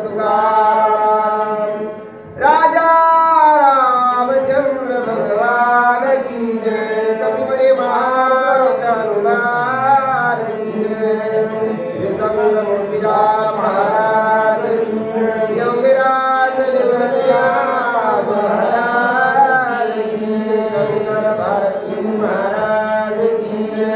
तुकाराम राजा रामचंद्र भगवान की जय कपिबरे महान की जय संग मोतीराम महाराज की जय योगीराज महाराज की जय शंकर भारती महाराज की जय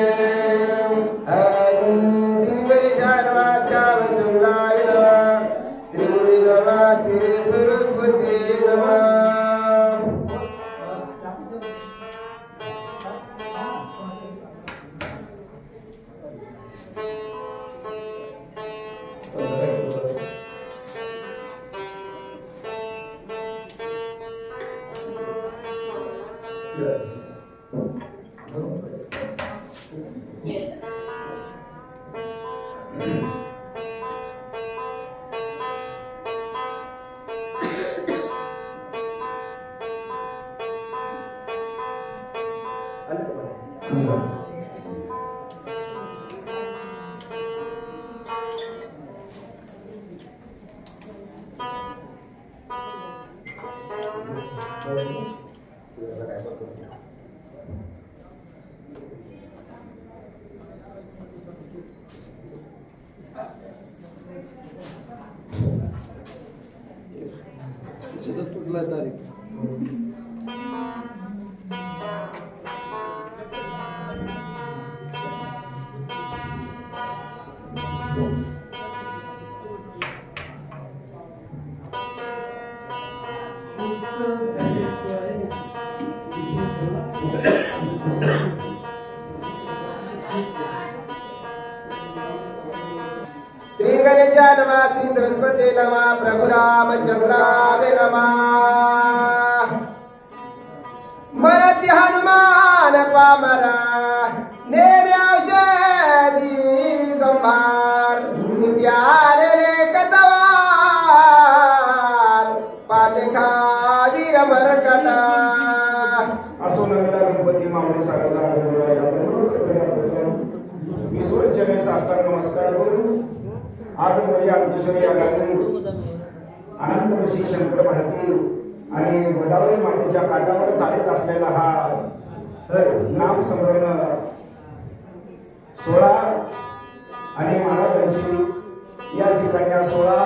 श्री गणेशाय नमः श्री सरस्वती नमः प्रभु रामचंद्राय नमः मरती हनुमान पामरा नेरे औषधी संभार विद्यारे रे कतवार पालेखा वीर मरकटा असो नमिला गणपती माऊली सागरा ईश्वर चरण साष्टांग नमस्कार करून आज या अंतेश्वरी या गावी अनंत ऋषी शंकर भारती आणि गोदावरी मातेच्या काठावर चालत असलेला हा नाम संभ्रमण सोहळा आणि महाराजांची या ठिकाणी हा सोहळा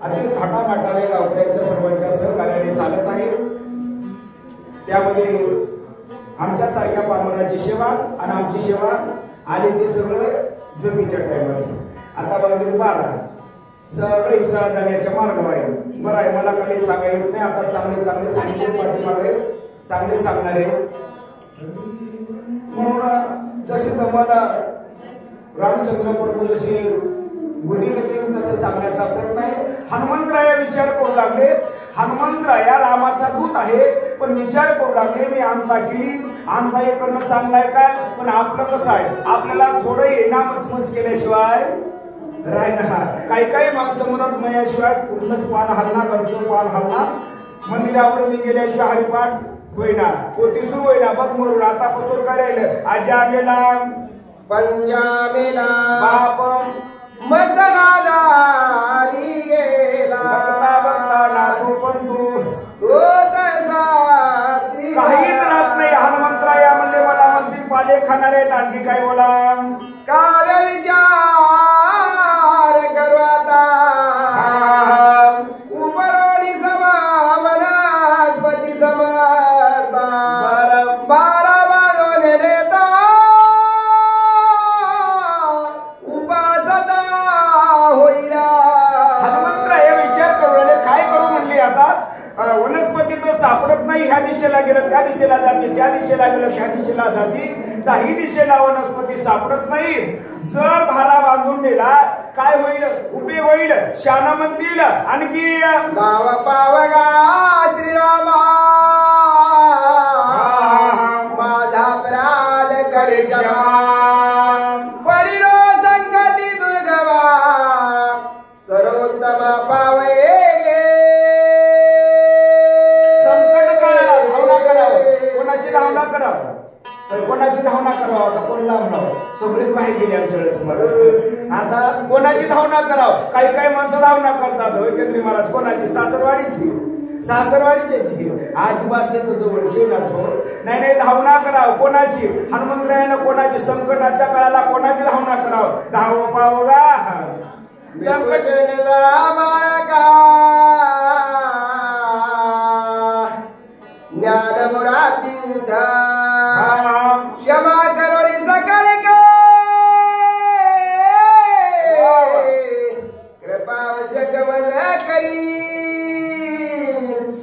अति थाटामाटाने गावकऱ्यांच्या सर्वांच्या सहकार्याने चालत आहे। त्यामध्ये आमच्या सारख्या पामराची सेवा आणि आमची सेवा आली ते सगळं झोपीच्या टाइमात आता बघितलं 12 सगळे इसळा जाण्याच्या मार्गावर आहे। बरं आहे मला काही सांगा येत नाही आता चांगले चांगले सांगितले पाठीमागे चांगले सांगणारे म्हणून जसे तुम्हाला रामचंद्र प्रभू जशी बुद्धी देतील तसं सांगण्याचा प्रयत्न आहे। हनुमंतराया विचार करू लागले हनुमंतराया रामाचा दूत आहे पण विचार करू लागले मी आणता केली आणता हे करणं चांगलं आहे काय पण आपलं कसं आहे आपल्याला थोडं येणा मचमच केल्याशिवाय राहणार काही काही माणसं म्हणत मयाशिवाय कुठलंच पान हलना करतो पान हलना मंदिरावर मी गेल्याशिवाय हरिपाठ होईना कोटी सुरू होईना बघ मरून आता पतोर काय राहिलं आजा मेला पंजा मेला बाप मसनादारी गेला बघता बघता नातू पण तू काहीच राहत नाही हनुमंतराया म्हणले मला मंदिर पाले खाणार आहेत आणखी काय बोला काव्य विचार करू आता उपरोनी समा वनस्पती समजता 12 बाजूने नेता उपासता होईला हनुमंतराया विचार करू काय करू म्हणले आता वनस्पती तर सापडत नाही ह्या दिशेला गेलं त्या दिशेला जाते त्या दिशेला गेलं त्या दिशेला जाते दाही दिशेला वनस्पती सापडत नाही जर भाला बांधून नेला काय होईल उपयोग होईल शाना म्हणतील आणखी गाव पावगा श्रीरामा माझा अपराध करे क्षमा परिणो संकटी दुर्गमा सर्वोत्तम पावे धावना करावं कोणाची धावना करावं आता कोणला म्हणावं सगळेच बाहेर गेले आमच्या वेळेस आता कोणाची धावना कराव? काही काही माणसं धावना करतात. होय केंद्री महाराज, कोणाची? सासरवाडीची. सासरवाडीची अजिबात ते जवळची ना तो. नाही नाही, धावना कराव कोणाची? हनुमंतरायानं कोणाची? संकटाच्या काळाला कोणाची धावना कराव? धाव पाव गा संकट ज्ञान मुरातीचा क्षमा करोनी सकळ कृपावश्यक मज करी.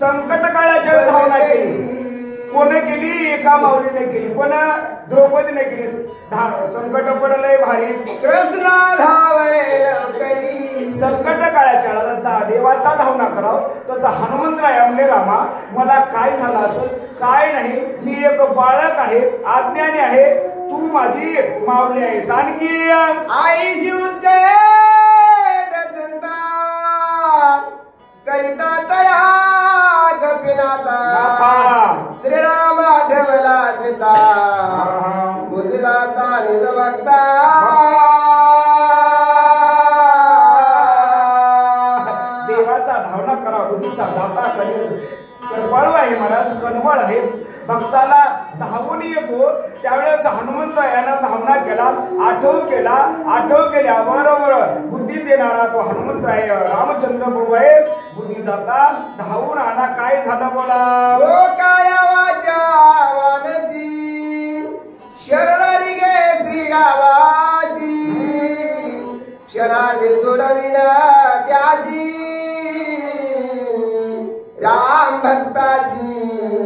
संकट काळाच्या वेळी धावना केली. कोण केली? एका माऊलीने केली. कोण? द्रौपदीने केली. संकट पडलंय भारी, कृष्ण धावल करी. संकट काळाच्या वेळेला देवाचा धावना कराव. तसं हनुमंतराय म्हणले, रामा मला काय झालं असेल? काय नाही, मी एक बाळक आहे, अज्ञानी आहे, तू माझी माऊली आहेस. आणखी आई शिवत करिता तया कपिनाथा श्रीराम आठवला चिता बुद्धिदाता निज भक्ता. देवाचा धावना करा, बुद्धीचा दाता करेल. कृपाळू आहे महाराज, कनवळ आहे, भक्ताला धावून येतो. त्यावेळेस हनुमंतरायानं धावना केला, आठव केला. आठव केल्याबरोबर बुद्धी देणारा तो हनुमंतराय रामचंद्र प्रभू आहे, बुद्धिदाता. धावून आला. काय झालं बोला? काया वाचा वानसी शरणारी गे श्री रावासी शराजे सोडविला त्यासी राम भक्तासी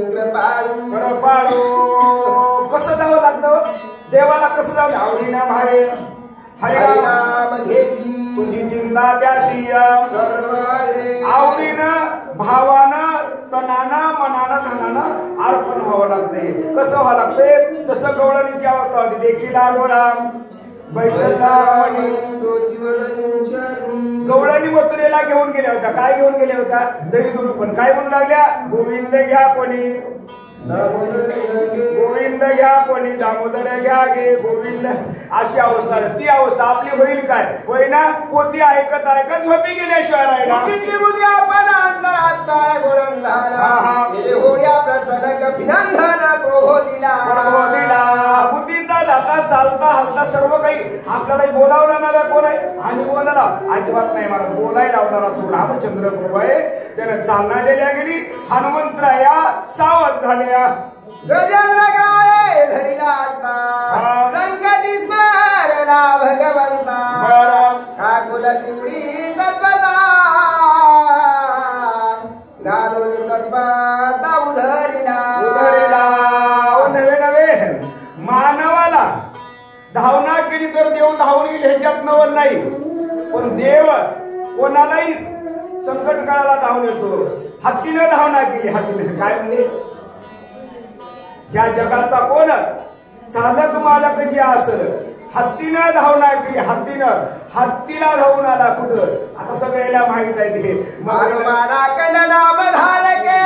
कृपाळू. कृपाळू कसं जावं लागतं देवाला? कसं जावं? आवडीना भावे हरिनाम घेसी तुझी चिंता त्यासी. आवडीनं भावानं तनानं मनानं धनानं अर्पण व्हावं लागते. कसं व्हावं लागते? जसं गवळणीची अवस्था होती, देखीला डोळा बैसला मणी. गवळणी मथुरेला घेऊन गेल्या होत्या. काय घेऊन गेल्या होत्या? दही दूध. पण काय म्हणू लागल्या? गोविंद घ्या कोणी, गोविंद घ्या कोणी, दामोदर घ्या गे गोविंद. अशी अवस्था. ती अवस्था आपली होईल काय? होय ना? पोती ऐकत ऐकत झोपी गेल्याशिवाय राहिला. बुद्धीचा दाता, चालता हलता सर्व काही. आपल्याला बोलावं लागणारा कोण आहे? आणि बोलायला अजिबात नाही मला. बोलायला लावणारा तो रामचंद्र प्रभू आहे. त्याने चालना दिल्या गेली. हनुमंतराया सावध झाल्या. गजेंद्र गाये धरिला आता संकटी स्मरला भगवंता. काकुल तिवडी तत्पता घालून तत्पता उधरिला. नवे नवे मानवाला धावना केली तर देव धावून येईल ह्याच्यात नवल नाही. पण देव कोणालाही संकट काळाला धावून येतो. हत्तीनं धावना केली. हत्तीने काय म्हणले? या जगाचा कोण चालक मालक जे असेल, हत्तीनं धावना केली. हत्तीनं हत्तीला धावून आला कुठं? आता सगळ्याला माहित आहे ते. नाम धारके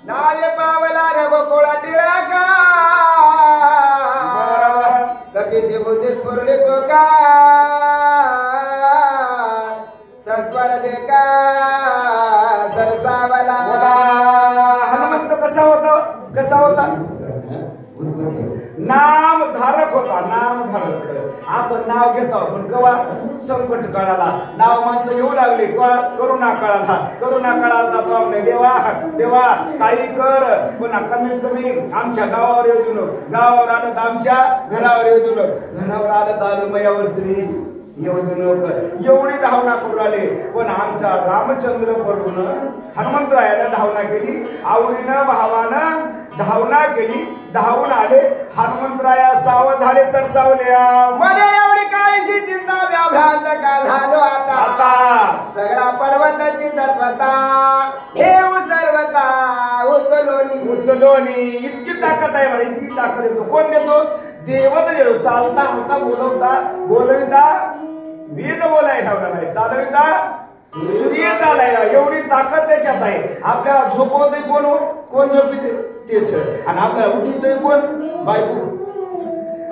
नावे पावला रघुकुळा टिळका कपीशी बुद्धी स्फुरले चोका सत्वर देखा सरसावला. हनुमंत कसा होता? कसा होता? नाम धारक होता. नाम धारक. आपण नाव घेतो पण केव्हा? संकट काळाला. नाव माणसं घेऊ लागले करुणा काळाला. करुणा काळाला जातो आपले देवा देवा काही कर, पण कमीत कमी आमच्या गावावर येऊ नको. गावावर आलं तर आमच्या घरावर येऊ नको. घरावर आलं तर मयावर तरी येऊ नको. एवढी धावना करू आले. पण आमच्या रामचंद्र प्रभूनं हनुमंतरायानं धावना केली. आवडीनं भावानं धावना केली. धावून आले. हनुमंतराया सावध झाले, सरसावल्या. मध्ये एवढी काळीशी चिंता व्याभ्रांत का झालो आता सगळा पर्वताची तत्वता घेऊ सर्वता उचलोनी. इतकी ताकद आहे मला. इतकी ताकद येतो. कोण देतो? देवच देतो. चालता हलता बोलविता वेद बोलायला ठेवला नाही. चालविता सूर्य चालायला. एवढी ताकद त्याच्यात आहे. आपल्याला झोपवतोय कोण? कोण झोपिते? तेच. आणि आपल्याला उठितोय कोण? बायको.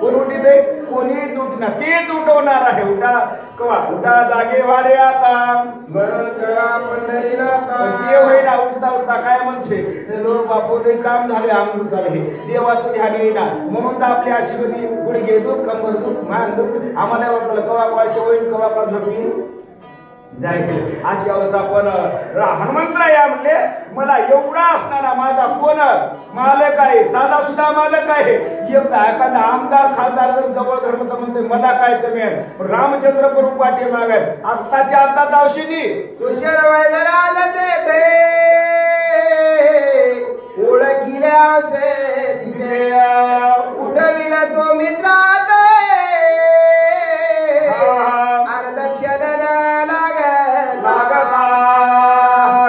कोण उठितोय? कोणीच उठणार, तेच उठवणार आहे. उठा कवा उठा जागे वारे आता स्मरण करा पंढरीनाथा. ते होईना उठता उठता काय म्हणते लो बापू लय काम झाले अंग दुखाले देवाचं ध्यान येईना म्हणून तर आपली अशी कधी गुडघे दुख कंबर दुख मान दुख आम्हाला वाटलं कवा कवा होईल कवा कवा झोपी जाईल अशी अवस्था. पण हनुमंतराय म्हणले मला एवढा असणारा माझा कोण मालक आहे, साधा सुद्धा मालक आहे. एकदा एखादा आमदार खासदार जर जवळ धरलं तर म्हणते मला काय कमी आहे. रामचंद्र प्रभू पाठी मागाय आत्ताच्या आत्ताच औषधी सुशर वैदराज ते ओळखिल्या असे तिथे उठविला सौमित्रात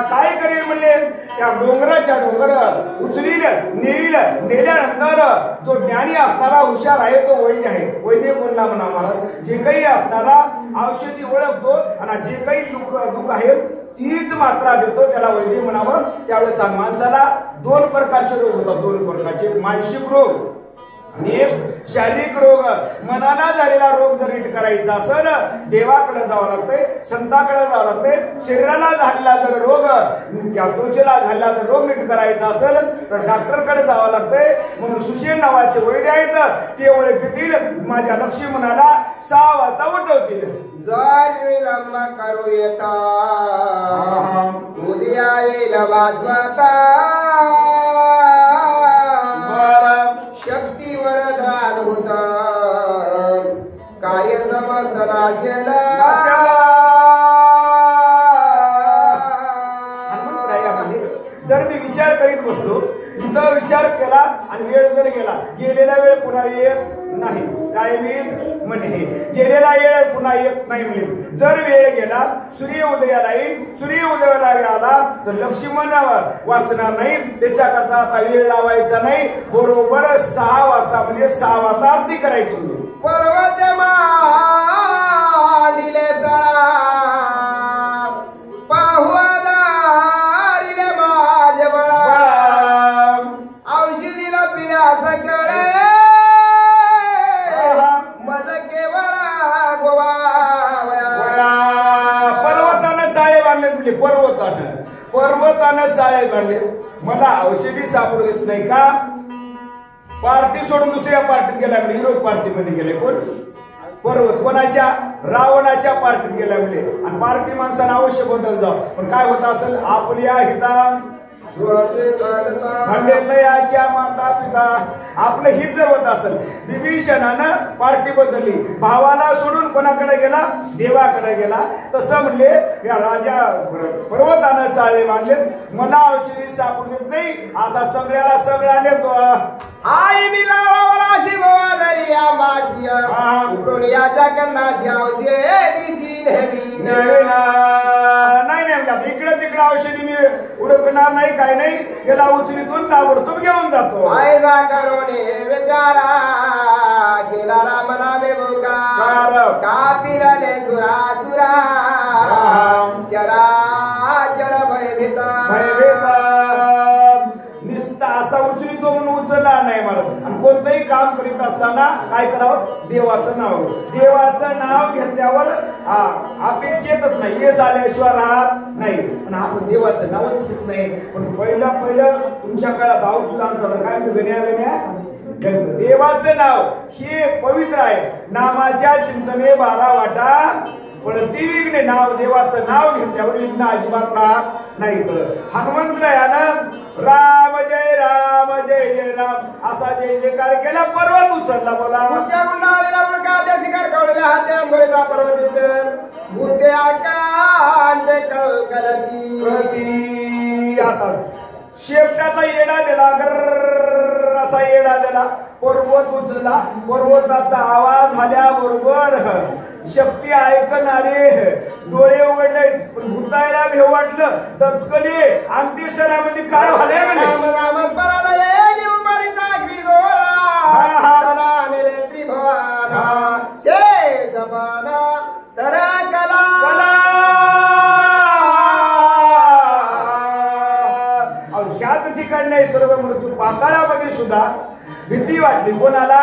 काय करेल म्हणले त्या डोंगराच्या डोंगर उचलील नेईल नेल्यानंतर जो ज्ञानी असणारा हुशार आहे तो वैद्य आहे. वैद्य बोलला म्हणा महाराज जे काही असणारा औषधी ओळखतो आणि जे काही दुःख आहे तीच मात्रा देतो त्याला वैद्य म्हणावं. त्यावेळेस माणसाला दोन प्रकारचे रोग होतात, दोन प्रकारचे, एक मानसिक रोग आणि एक शारीरिक रोग. मनाला झालेला रोग जर नीट करायचा असेल देवाकडे जावं लागतंय, संतांकडे जावं लागतंय. शरीराला झालेला जर रोग त्वचेला झालेला जर रोग नीट करायचा असेल तर डॉक्टरकडे जावं लागतंय. म्हणून सुशेन नावाचे वैद्य आहेत ते ओळखतील माझ्या लक्ष्मणाला 6 वाजता उठवतील. जर विलंब करू येता उद्या वेल वाजवता शक्ती वरदान होत कार्य समस्त नाशेला. जर मी विचार करीत बसलो इथं विचार केला आणि वेळ जर गेला गेलेला वेळ पुन्हा येत नाही. टाइम इज मनी. गेलेला वेळ पुन्हा येत नाही म्हणजे जर वेळ गेला सूर्य उदयाला येईल, सूर्य उदयाला आला तर लक्ष्मण वाचणार नाही. त्याच्याकरता आता वेळ लावायचा नाही. बरोबर 6 वाजता म्हणजे 6 वाजता आरती करायची. पर्वत मांडिले सळा पाहुदारिले माझ बळा औषधीला पिल्या सकळ मज केवळा गोवा. पर्वतानं चाळे बांधले म्हणजे पर्वतानं चाळे बांधले. मला औषधी सापडू देत नाही का? पार्टी सोडून दुसऱ्या पार्टीत गेला म्हणजे विरोध पार्टीमध्ये गेले. कोण? पर्वत. कोणाच्या? रावणाच्या पार्टीत गेला म्हणजे. आणि पार्टी माणसाला अवश्य बदल जाव. पण काय होत असेल आपल्या हिता खंडेतयाच्या माता पिता आपलं हित जर होत असेल. विभीषणानं पार्टी बदलली, भावाला सोडून कोणाकडे गेला? देवाकडे गेला. तसं म्हणले या राजा पर्वतानं चाळे बांधले मला औषधी सापडू देत नाही असा सगळ्याला सगळा नेतो. आई मिलावराशी गोवादरी आंबासिया उडोलियाच्या कन्नाशी औषधी नाही नाही इकडे तिकडे औषधी मी उडकणार नाही, काय नाही. गेला उचलीतून ताबडतोब घेऊन जातो. आयजा करोने विचारा केला राम नामे बोका कापिरले सुरासुरा चरा चर भयभीता निस्ता असा उचलितो म्हणून उचलला नाही मला. आणि कोणतंही काम करीत असताना काय करावं? देवाचं नाव घेतल्यावर अपेक्षेतच नाही, यश आल्याशिवाय राहत नाही. पण आपण देवाचं नावच घेत नाही. पण पहिलं तुमच्या काळात औषधांचं काय म्हणतो गण्या देवाचं नाव हे पवित्र आहे. नामाच्या चिंतने 12 वाटा पळती विघ्ने. नाव देवाचं नाव घेतल्यावर विघ्न अजिबात राहत नाही. हनुमंतरायानं राम जय राम असा जय जयकार केला. पर्वत उचलला. बोला उच्च गुंडाळलेला प्रकाश शिखर कवळल्या हाते अंगोळीचा पर्वत भूते आकांत कलती. आता शेपटाचा येडा दिला, गर्र असा येडा दिला. पर्वत उचलला. पर्वताचा आवाज झाल्याबरोबर शक्ती ऐकणारे डोळे उघडले. पण भूतायला भेव वाटलं. दचकली. अंत्यशरामध्ये काय झाले म्हणे ह्याच ठिकाणी नाही सर्व मृत्यू पाताळामध्ये सुद्धा भीती वाटली. कोणाला?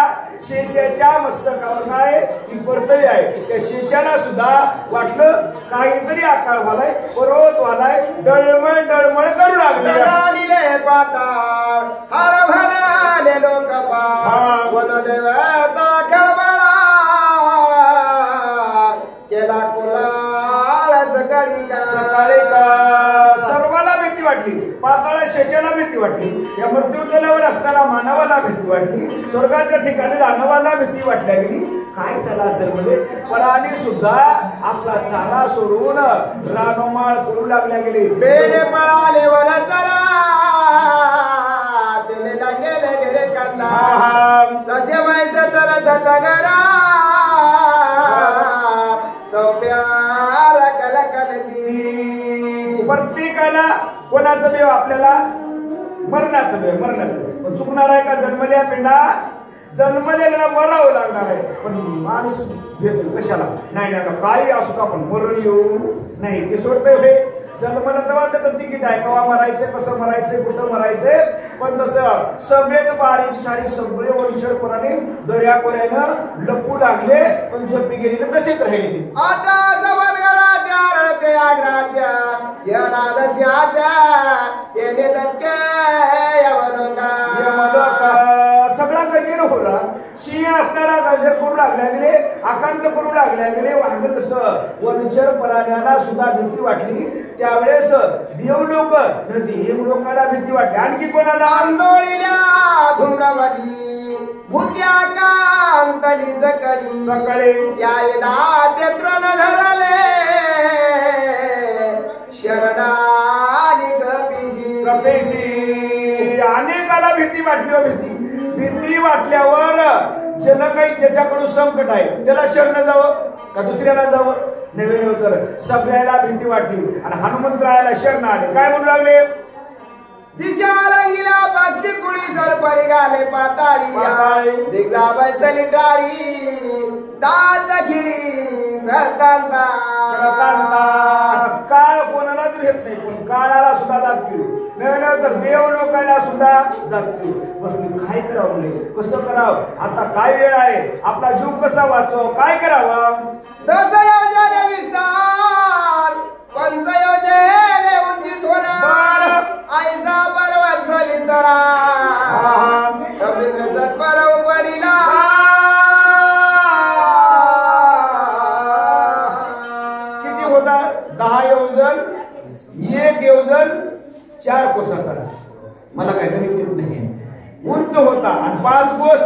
शेषाच्या मस्तकावर काय ही परतळी आहे. त्या शेषाला सुद्धा वाटलं काहीतरी आकाळ व्हालाय, पर्वत व्हालाय, डळमळ डळमळ करू लागले. पाताळ हळभळले लोकपाळ वनदेवता खळबळा केला कुलाळ सकाळी का सर्वाला भीती वाटली. पाताळा शेषाला भीती वाटली, या मृत्यूतलावर असताना मानवाला भीती वाटली, स्वर्गाच्या ठिकाणी दानवाला भीती वाटल्या गेली. काय झालं असेल म्हणजे प्राणी सुद्धा आपला चाला सोडून रानोमाळ पळू लागल्या गेले. बेले पळाले वर चला तेले लागेले गेले कल्ला ससे वैस तर जतगरा चौप्याला कलकलती. प्रत्येकाला कोणाचं देव आपल्याला मरणाचं देव मरणाचं पण चुकणार आहे का? जन्मल्या पिंडा जन्मलेला मरावं लागणार आहे. पण माणूस घेतो कशाला? नाही ना काही असू का पण मरण येऊ नाही ते सोडतंय हे. जन्मला तेव्हा त्याचं तिकीट आहे, केव्हा मरायचं, कसं मरायचं, कुठं मरायचंय. पण तसं सगळेच बारीक सारीक सगळे वंचर पुराणे दर्या कोऱ्यानं लपू लागले, पण झोपी गेलेले तसेच राहिले. आता जवळगळाच्या रडते आग्राच्या या नादस्याच्या येणे दचके यवलोका सगळा गंजीर होला. सिंह असणारा गंजर करू लागल्या गेले, आकांत करू लागल्या गेले. वाहन तसं वंचर प्राण्याला सुद्धा भीती वाटली. त्यावेळेस देव लोक देव लोकांना भीती वाटली. आणखी कोणाला? आंदोळीला धुम्रवली भूत्या कांतली सकळी सकाळी या वेदात तृण धरले शरणाली कपेशी. अनेकाला भीती वाटली. भीती वाटल्यावर ज्याला काही ज्याच्याकडून संकट आहे त्याला शरण जावं का दुसऱ्याला जावं? नवीन तर सगळ्याला भीती वाटली आणि हनुमंतरायाला शरण आले. काय म्हणू लागले? दिशा रंगीला पक्षी कुळी सरपरी गाले पाताळी दिग्जा बैसली टाळी दात खिळी रतांता. काळ कोणालाच घेत नाही, पण काळाला सुद्धा दात किळी. नव्हे तर देव लोकांना सुद्धा दात किळी. पण काय करावं म्हणजे कसं करावं? आता काय वेळ आहे, आपला जीव कसा वाचव, काय करावं? दस योजने विस्तार पंच योजने उंची थोरा ऐसा पर्वत विस्तारा रवींद्र सत्परव पडिला. किती होता? 10 योजन, 1 योजन 4 कोसाचा. मला काय गणित येत नाही. उंच होता आणि 5 कोस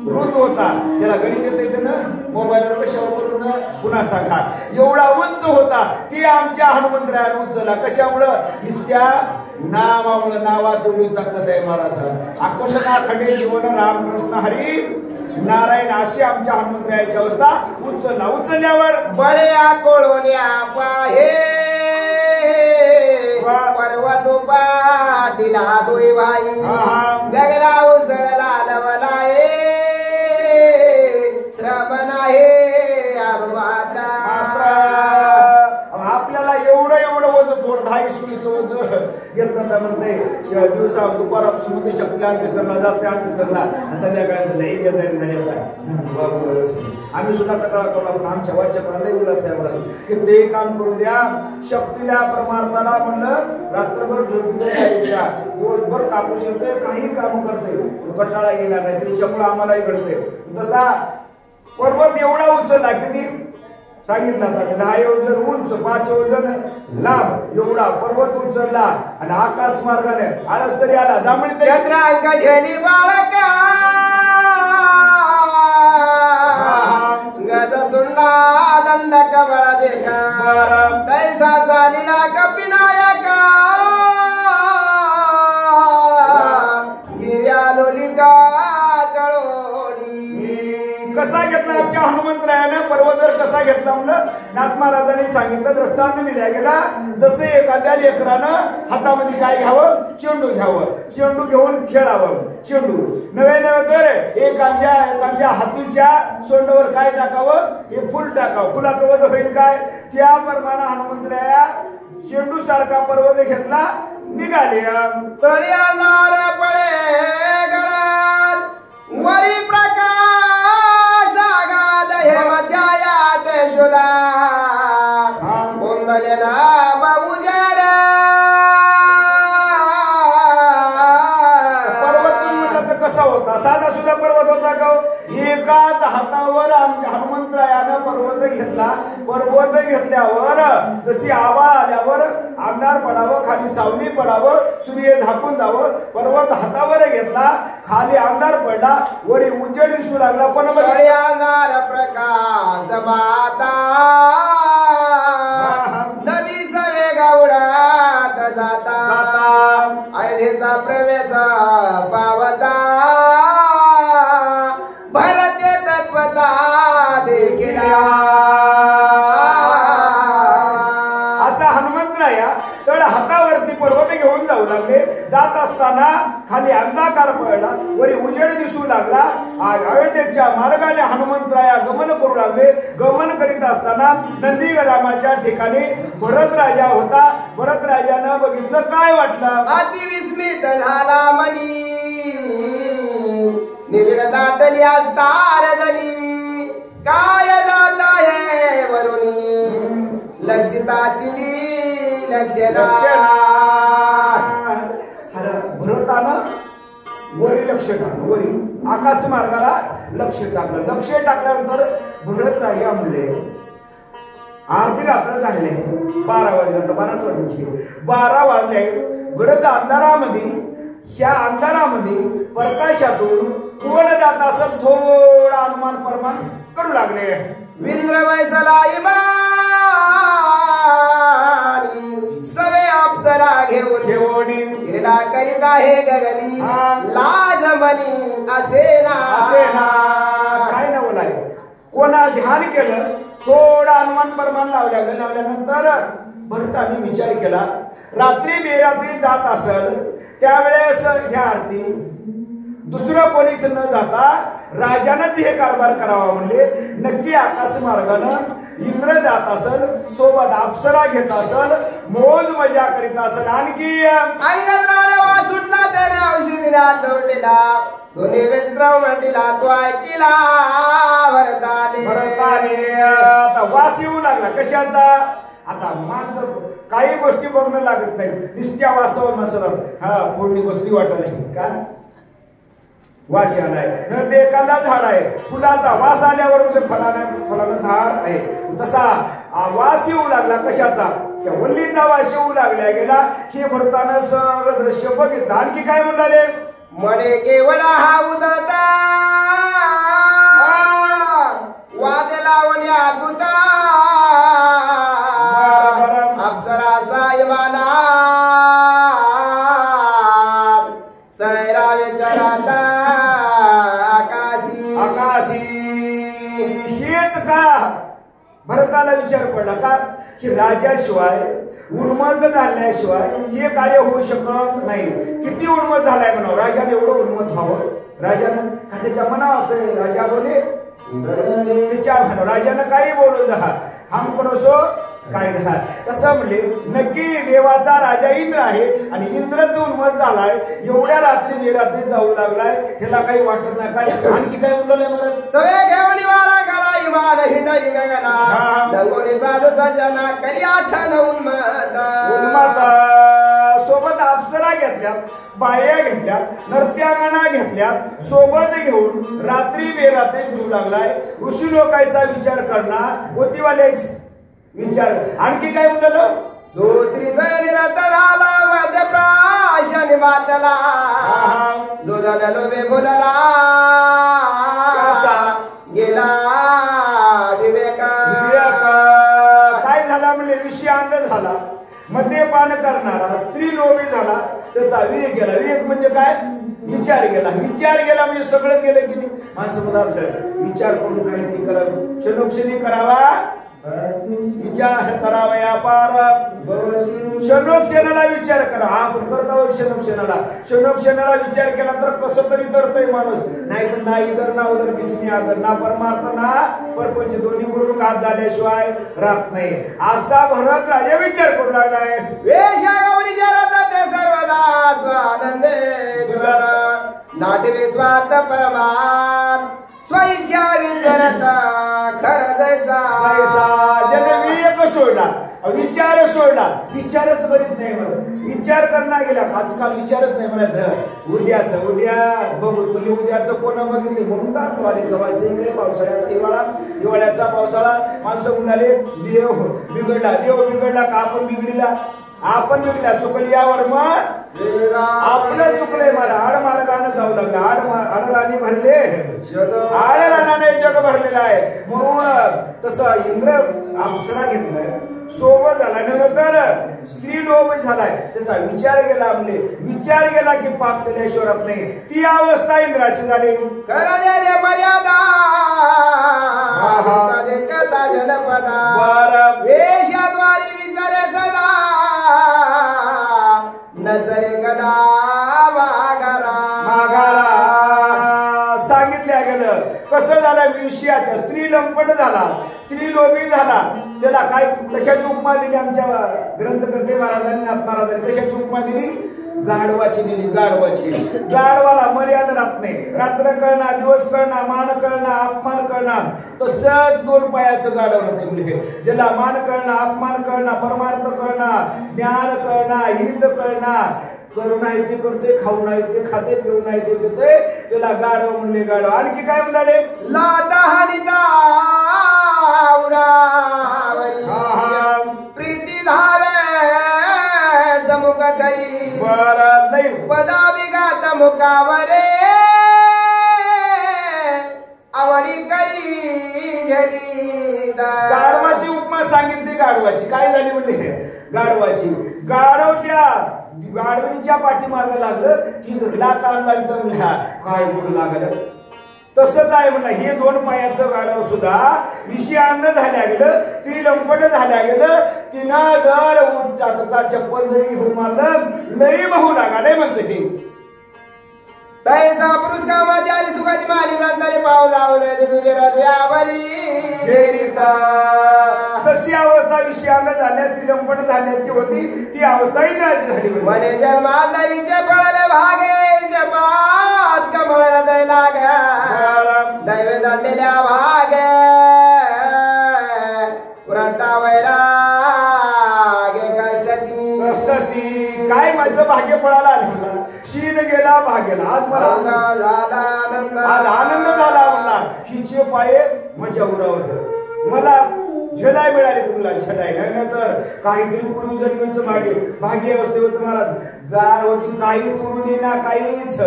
रुंद होता. ज्याला गणित येत येते ना मोबाईलवर कशावर करून पुन्हा सांगा. एवढा उंच होता. ते आमच्या हनुमंतरायाने उंचला. कशामुळं? नुसत्या नावामुळं. नावात एवढी ताकद आहे महाराज. आकर्षणा खंडे जीवन रामकृष्ण हरी नारायण अशी आमच्या हनुमंतरायाची अवस्था. उचलला. उचलल्यावर बळ्या कोळोन्या पाहे पर्वत पाटीला दोय भाई गगरा उसळला लवलाये श्रवण आहे आपल्याला एवढं वज थोडं 10 किलोचं वज घेतलं म्हणते. दिवसा दुपारापासून मध्ये शक्तीला अंतिसरला जाते अंतिसरला संध्याकाळी लई बेजारी झाली होता. आम्ही सुद्धा कटाळा करू पण आमच्या वाचकाला लई उल्हास आहे की ते काम करू द्या. शक्तीला परमार्थाला म्हणलं रात्रभर झोपी द्या, दिवसभर कापू शकते, काही काम करते, कटाळा येणार नाही. त्याच्यामुळे आम्हालाही घडते. तसा पर्वत एवढा उचलला किती सांगितलं आता 10 योजन उंच 5 योजन लांब एवढा पर्वत उचलला आणि आकाश मार्गाने आळस तरी आला. जांभळी चंद्रांक झेली बाळका गज सुंडा दंड कमळ देखा तैसा झालीला कपिनायका गिर्या लोलिका कसा घेतला आमच्या हनुमंतरायानं पर्वतर कसा घेतला म्हणलं नाथ महाराजांनी सांगितलं. दृष्टांत दिला गेला. जसे एखाद्या लेकरानं हातामध्ये काय घ्यावं? चेंडू घ्यावं. चेंडू घेऊन खेळावं. चेंडू नव्हे तर एखाद्या हातीच्या सोंडावर काय टाकावं? हे फुल टाकावं. फुलाचं वजन होईल काय? त्या प्रमाणे हनुमंतराया चेंडू सारखा पर्वत घेतला. निघाले तरी नार पडे गळात वरी प्रकार जन्मले ना बाबू जाडा पर्वत म्हटलं तर कसा होता? साधा सुद्धा पर्वत होता का? एकाच हातावर हनुमंतरायानं पर्वत घेतला. पर्वत घेतल्यावर जशी आभाळ आल्यावर अंधार पडावं, खाली सावली पडावं, सूर्य झाकून जावं, पर्वत हातावर घेतला, खाली अंधार पडला, वरी उजेड दिसू लागला. कोणामध्ये? अंधार प्रकाश माता नवी सवे गावडात जाता अयोध्येचा प्रवेश पावता भारतीय तत्वता देखील असा हनुमंतराया तळ हातावरती पर्वत घेऊन जाऊ लागले. जात असताना खाली अंधाकार पडला, वरी उजेड दिसू लागला. अयोध्येच्या मार्गाने हनुमंतराया गमन करू लागले. गमन करीत असताना नंदीग्रामाच्या ठिकाणी भरत राजा होता. भरत राजानं बघितलं, काय वाटलं? अतिविस्मित झाला मनी निविड दाटली असतार जनी काय जात आहे वरुणी लक्षिताची लक्षणा. भरतानं वरी लक्ष टाकलं, वरी आकाश मार्गाला लक्ष टाकलं. लक्ष टाकल्यानंतर भरत राजा म्हणले, अर्धी रात्र झाले, 12 वाजले, 12च वाजले, 12 वाजले. गडद अंधारामध्ये, ह्या अंधारामध्ये प्रकाशातून कोण जात असं थोडा अनुमान परमान करू लागले. विंद्र वैसला सवे अप्सरा घेऊन क्रीडा करीत आहे गगनी लाज मनी असे ना काय ना बोलाय. कोणा ध्यान केलं, थोडा अनुमान परमान लावल्यानंतर भरताने विचार केला, रात्री बेरात्री जात असल त्यावेळेस ह्या आरती दुसरं कोणीच न जाता राजानंच हे कारभार करावा. म्हणले नक्की आकाश मार्गानं इंद्र जात असल, सोबत अप्सरा घेत असल, मोज मजा करीत असल. आणखी अंगणाला सुटला तर औषधीला जोडलेला दोन्ही वेत्राव म्हणला तो ऐकिला भरताने आता वास येऊ लागला. कशाचा? आता माणसं काही गोष्टी बघणं लागत नाही, निस्त्या वासावर नसलं. हा फोडणी बसली वाटत का? वास आलाय न ते एखादा झाड आहे, फुलाचा वास आल्यावर म्हणजे फलानं झाड आहे, तसा वास येऊ लागला. कशाचा? त्या वल्लीचा वास येऊ लागला गेला. हे भरतानं सगळं दृश्य बघितलं. आणखी काय म्हणाले? म्हणे केवळ हा उदता वाद लावली अद्भुता अप्सरा सायमाना सैरा विचाराता हेच का? भरताला विचार पडला का की राजाशिवाय उन्मत्त झाल्याशिवाय हे कार्य होऊ शकत नाही. किती उन्मत्त झालाय म्हणावं राजाने, एवढं उन्मत्त व्हावं. राजानं त्याच्या मनावर असते, राजा बोले त्याच्या राजानं काही बोलू जा हम कोणसो काय झाला तसं म्हणले. नक्की देवाचा राजा इंद्र आहे आणि इंद्रच उन्मत्त झालाय, एवढ्या रात्री बेरात्री जाऊ लागलाय, ह्याला काही वाटत नाही. काय आणखी काय म्हणलंय? मला सवे घेऊन वाला घाला इमान हिंडा गगना डंगोरी साधू सजना करी आठवण उन्मत्त. सोबत अप्सरा घेतल्या, बाया घेतल्या, नर्त्यांगना घेतल्या, सोबत घेऊन रात्री बेरात्री फिरू लागलाय. ऋषी लोकांचा विचार करणार, मोतीवाल्याच विचार. आणखी काय म्हणलं? जो स्त्री सैनिरत झाला मध्य प्राशन मातला जो जन लोभे बोलला गेला विवेक. काय झाला म्हणले? विषय अंध झाला, मद्यपान करणारा, स्त्री लोभी झाला, त्याचा विवेक गेला. विवेक म्हणजे काय? विचार गेला. विचार गेला म्हणजे सगळंच गेलं की नाही. माणसं म्हणतात विचार करून काहीतरी करावं, क्षणोक्षणी करावा, विचार करावा. व्यापार क्षणोक्षणाला विचार करा. आपण करतो क्षणोक्षणाला. क्षणोक्षणाला विचार केला तर कसं तरी तरतय माणूस, नाही तर ना इधर ना उधर किचनी आदर ना परमार्थ ना परपंच दोन्ही कडून घात झाल्याशिवाय राहत नाही. असा भरत राजा विचार करू लागलाय. वेशागवरी जरता ते सर्वदा स्वानंदे तुला नाटवे स्वार्थ परमान स्वइच्छा विचारता खर जैसा जैसा जन विवेक सोडला. विचार सोडला, विचारच करीत नाही म्हणत. विचार करणार गेला, आजकाल विचारच नाही म्हणत. उद्याचं उद्या बघू, म्हणजे उद्याचं कोण बघितले म्हणून तास वाले गव्हाचे काही पावसाळ्याचा हिवाळा, हिवाळ्याचा पावसाळा. माणसं म्हणाले देव बिघडला, देव बिघडला का आपण बिघडला? आपण बिघडला, चुकली यावर मग आपलं चुकलंय. मला आडमार्गानं जाऊ लागलं, आडराणी भरले, आडरानाने जग भरलेलं आहे. म्हणून तसं इंद्र अप्सरा घेतलाय, सोबत झाला नंतर स्त्री लोभ झालाय. त्याचा विचार गेला, म्हणजे विचार गेला की पाप केल्याशिवाय राहत नाही. ती अवस्था इंद्राची झाली. करण्याने मर्यादा कथा जनपदा वेशाद्वारी विचारे सदा नजरे कदा माघारा. सांगितल्या गेलं कसं झालं, विषयाच्या स्त्री लंपट झाला, स्त्री लोभी झाला. त्याला काय कशाची उपमा दिली आमच्या ग्रंथकर्ते महाराजांनी, नाथ महाराजांनी कशाची उपमा दिली? गाढवाची दिली, गाढवाची. गाढवाला मर्यादा राहत नाही. रात्र कळणार, दिवस कळणार, मान कळणार, अपमान कळणार. तसंच दोन पायाचं गाढव राहते. म्हणजे ज्याला मान कळणार, अपमान कळणार, परमार्थ कळणार, ज्ञान कळणार, हित कळणार, करू नाही ते करते, खाऊ नाही ते खाते, पिऊ नाही ते पिते, त्याला गाढव म्हणले. गाढव आणखी काय म्हणाले? लाता प्रीती धावे समुख करी पदा विघात मुखावरे आवडी करी झरी. गाढवाची उपमा सांगितली. गाढवाची काय झाली म्हणले? गाढवाची गाढव त्या गाढवणीच्या पाठीमागं लागलं की लाता आणला तर काय गोड लागलं. तसंच आहे म्हणलं, हे दोन पायाचं गाढव सुद्धा विषयांध झाल्या गेलं, ती लंपट झाल्या गेलं. तिनं जर उठाचा चप्पल जरी घेऊन मारलं लई महू लागाले म्हणते. हे तैसा पुरुष कामाची आणि सुखाची माली नंतर पाव जाऊ दे तुझे हृदयावरी. तशी अवस्था विषयांध झाल्या, ती लंपट झाल्याची होती, ती अवस्थाही झाली. म्हणे जन्मांतरीचे पळले भागे जपात कमळ दै लागा दैव दंडल्या भागे व्रता वैरागे कष्टती. काय माझं भाग्य पळाला आलं, शीन गेला भाग्याला. आज मला आज आनंद झाला म्हणला. हिचे पाये माझ्या उरावर मला झेलाय मिळाले. तुला झेलाय नाही तर काहीतरी पूर्वजन्मीचं मागे भाग्य अवस्थे होतं. मला गार होती, काहीच उरू दे ना, काहीच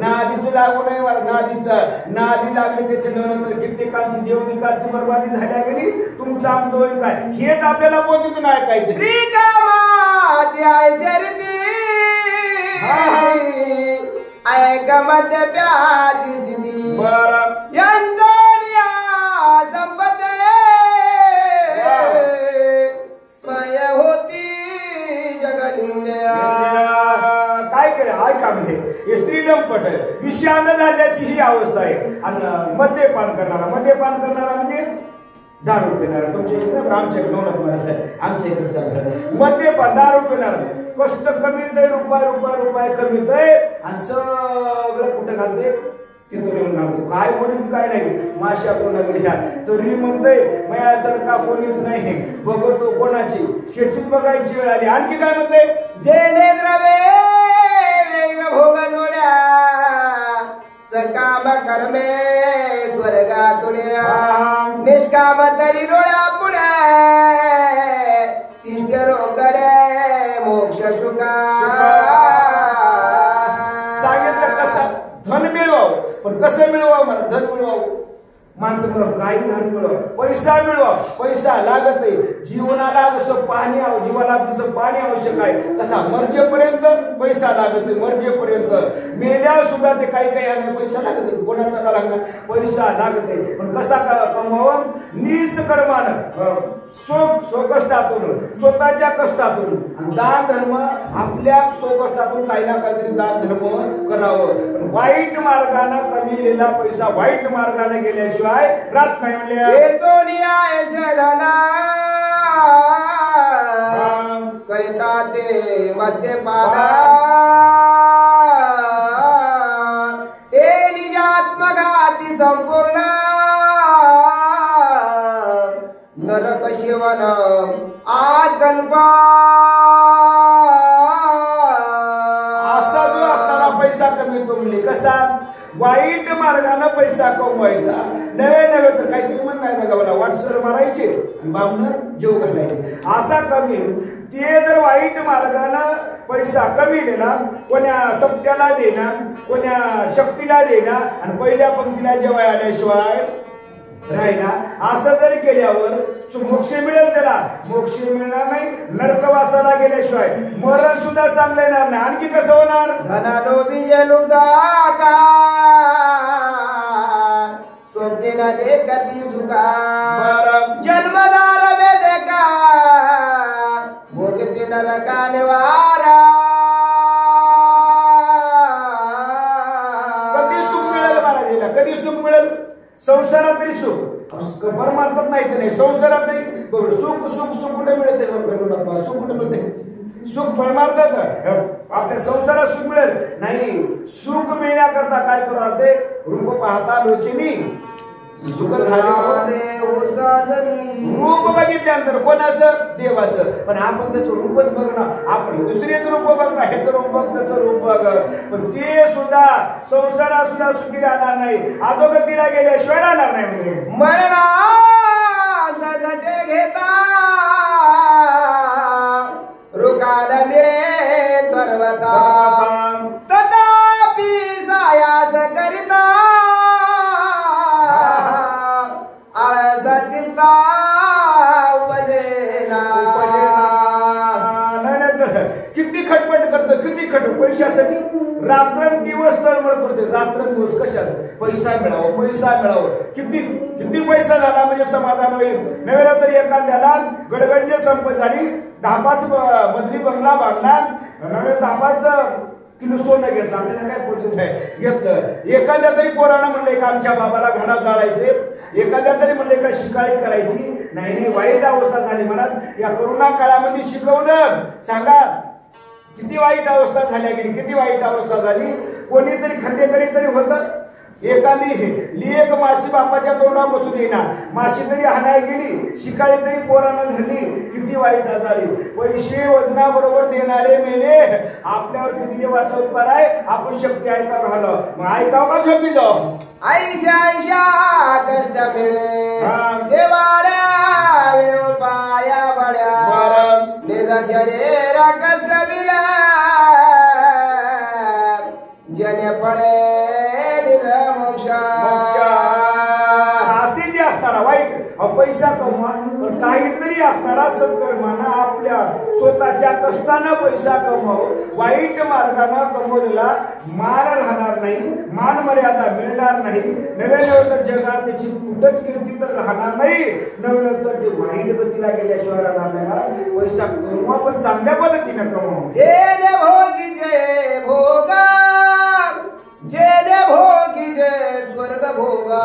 नादीच लागू नाही मला. नादी लागले त्याच्या नंतर कित्येकांची देवनिकाची बरबादी झाल्या गेली. तुमचं आमचं होईल काय हेच आपल्याला पोचून ऐकायचं. ऐकमत प्याची स्थिती संपते स्वय होती जगनिंद्या. काय करे ऐका म्हणजे हे स्त्री लंपट विषयांध झाल्याची ही अवस्था आहे. आणि मद्यपान करणारा म्हणजे दारू पिणारा. तुमच्या इकडे आमच्या इकडे आमच्या इकडे सगळं मद्यपान दारू पिणारा. कष्ट कमीत आहे, रुपये कमीत आहे, आणि सगळं कुठं घालते तिथं येऊन घालतो. काय बोलायचं काय नाही. माश्या कोणाच्या तरी म्हणतोय मयासारखा कोणीच नाही, बघतो कोणाची खेचीत बघायची वेळ आली. आणखी काय म्हणते? जेने द्रवे वेग भोग जोड्या सकाम कर्मे स्वर्गा तुड्या निष्काम तरी डोळ्या पुढे तिष्ठरोकडे मोक्ष सुखा. सांगितलं कसं धन मिळवावं, पण कसं मिळवावं? मला धन मिळवावं. माणसं म्हणून काही धन मिळव, पैसा मिळवा. पैसा लागत आहे जीवनाला. जसं पाणी जीवाला जसं पाणी आवश्यक आहे तसा मर्जेपर्यंत पैसा लागत नाही. मर्जेपर्यंत मेल्यावर सुद्धा ते काही आणि पैसा लागत नाही. कोणाचा का लागणार? पैसा लागत आहे. पण कसा कमवावं? निष्कर्मानं, स्वकष्टातून, स्वतःच्या कष्टातून. दान धर्म आपल्या स्वकष्टातून काही ना काहीतरी दान धर्म करावं. पण वाईट मार्गाने कमिलेला पैसा वाईट मार्गाने गेल्याशिवाय रात नाही म्हणले. करिता ते मद्यपाना ते निजात्मघाती संपूर्ण नरक शिवन आग संकल्प असा जो असणारा पैसा कमवितो म्हणजे कसा वाईट मार्गाने पैसा कमवायचा नवे नवे तर काहीतरी म्हण नाही बघा मला वाटसर मारायचे बामण जेव घालायचे असा कमी ते जर वाईट मार्गाने पैसा कमीलेला कोण्या सप्त्याला देणार कोण्या शक्तीला देणार आणि पहिल्या पंक्तीला जेवाय आल्याशिवाय राहिना असं जर केल्यावर मोक्ष मिळेल त्याला मोक्ष मिळणार नाही नरकवासाला गेल्याशिवाय मरण सुद्धा चांगलं येणार नाही आणखी कसं होणार धनालोभी जनुदाका स्वप्नेला देखती सुखा जन्मदार वेदका भोगते नरकाने वारा कधी सुख मिळेल महाराजाला कधी सुख मिळेल संसारात तरी सुख परमार्थात नाही ते नाही संसारात तरी सुख सुख सुख कुठे मिळते सुख कुठे मिळते सुख परमार्थात आपल्या संसारात सुख मिळेल नाही सुख मिळण्याकरता काय करावं ते रूप पाहता लोचिनी सुख झाले रूप बघितल्यानंतर कोणाचं देवाचं पण आपण त्याचं रूपच बघणं आपण दुसरेच रूप बघता हे रूप बघ त्याचं रूप बघ पण ते सुद्धा संसारात सुद्धा सुखी राहणार नाही अधोगतीला गेल्याशिवाय राहणार नाही म्हणजे मरणाचा झटे घेता रुकाला मिळे सर्वता तथापि सायास करिता चिंता किती खटपट करतो किती खटपट पैशासाठी रात्रंदिवस तळमळ करतो रात्रंदिवस कशात पैसा मिळावं किती किती पैसा झाला म्हणजे समाधान होईल नव्याला तरी एखाद्याला गडगंज संपत झाली 10-5 मजली बंगला बांधला नव्या 10-5 किलो सोनं घेतलं आपल्याला काय पोटीत आहे घेतलं एखाद्या तरी पोरानं म्हणले का आमच्या बाबाला घडा जाळायचे एखाद्या तरी म्हणले का शिकाळी करायची नाही वाईट अवस्था झाली मला या कोरोना काळामध्ये शिकवलं सांगा किती वाईट अवस्था झाल्या गेली किती वाईट अवस्था झाली कोणीतरी खंडेकरी तरी होतं एखादी लेक माशी बापाच्या तोंडा बसू देणार माशी तरी हाणाय गेली शिकाळी तरी पोरांना धरली किती वाईट झाली पैसे वजनाबरोबर देणारे मेले आपल्यावर किती देवाचा उपकार आहे आपण शक्ती ऐकावर राहिलो मग ऐकाव का झोपी जाऊ ऐशा कष्ट मिळे देवाड्या वेळ पाया बड्या निजा शरीर कष्ट मिळे जने पडे असे जे असणारा वाईट पैसा कमवा पण काहीतरी असणारा सत्कर्मानं आपल्या स्वतःच्या कष्टानं पैसा कमव वाईट मार्गाने कमवलेला मान राहणार नाही मान मर्यादा मिळणार नाही नव्याने तर जगात त्याची कुठंच कीर्ती तर राहणार नाही नव्याने तर ते वाईट गतीला गेल्याशिवाय राहणार नाही पैसा कमवा पण चांगल्या पद्धतीने कमव जेने भोगी जय भोगा जेने भोगी जय स्वर्ग भोगा